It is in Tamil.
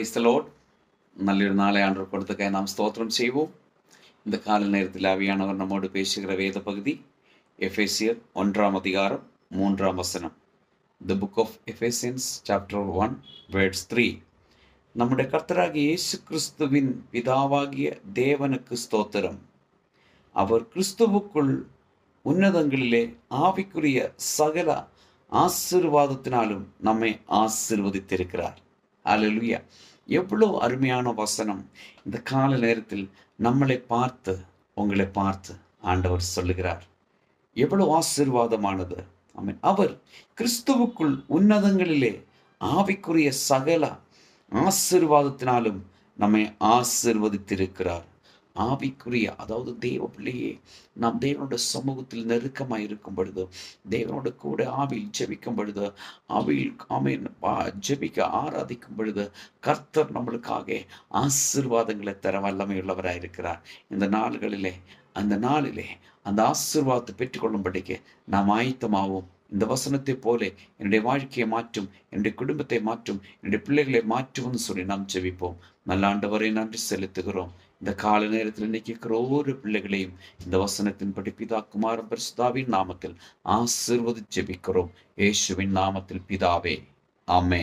Praise the Lord. നല്ലൊരു നാളെ ആണ്ടവർ കൊടുത്തക്കായി നാം സ്തോത്രം ചെയ്യുவோம். இந்த கால நேரத்தில் ஆவியானவர் நம்மோடு பேசுகிற வேத பகுதி எபேசியர் 1ஆம் அதிகாரம் 3ஆம் வசனம். The book of Ephesians chapter 1 verse 3. நம்முடைய கர்த்தராகிய இயேசு கிறிஸ்துவின் பிதாவாகிய தேவனுக்கு ஸ்தோத்திரம். அவர் கிறிஸ்துவுக்குள் உன்னதங்களிலே ஆவிக்குரிய சகல ஆசீர்வாதத்தினாலும் நம்மை ஆசீர்வதித்திருக்கிறார். ஹல்லேலூயா. எவ்வளவு அருமையான வசனம். இந்த கால நேரத்தில் நம்மளை பார்த்து உங்களை பார்த்து ஆண்டவர் சொல்லுகிறார். எவ்வளவு ஆசீர்வாதமானது. ஆமென். அவர் கிறிஸ்துவுக்குள் உன்னதங்களிலே ஆவிக்குரிய சகல ஆசீர்வாதத்தினாலும் நம்மை ஆசீர்வதித்திருக்கிறார். ஆவிக்குரிய, அதாவது தேவ பிள்ளையே, நாம் தேவனோட சமூகத்தில் நெருக்கமாக இருக்கும் பொழுது, தேவனோட கூட ஆவியில் ஜெபிக்கும் பொழுது, ஆவியில் ஜெபிக்க ஆராதிக்கும் பொழுது கர்த்தர் நம்மளுக்காக ஆசீர்வாதங்களை தர வல்லமையுள்ளவராக இருக்கிறார். இந்த நாளிலே அந்த ஆசீர்வாதத்தை பெற்றுக்கொள்ளும்படிக்கு நாம் ஆயத்தமாவோம். இந்த வசனத்தை போல என்னுடைய வாழ்க்கையை மாற்றும், என்னுடைய குடும்பத்தை மாற்றும், என்னுடைய பிள்ளைகளை மாற்றும்னு சொல்லி நாம் ஜெபிப்போம். நல்ல ஆண்டவரை நன்றி செலுத்துகிறோம். இந்த கால நேரத்தில் இன்னைக்கு ஒவ்வொரு பிள்ளைகளையும் இந்த வசனத்தின்படி பிதா குமாரன் பரிசுத்தாவின் நாமத்தில் ஆசீர்வதித்து ஜெபிக்கிறோம். இயேசுவின் நாமத்தில் பிதாவே, ஆமென்.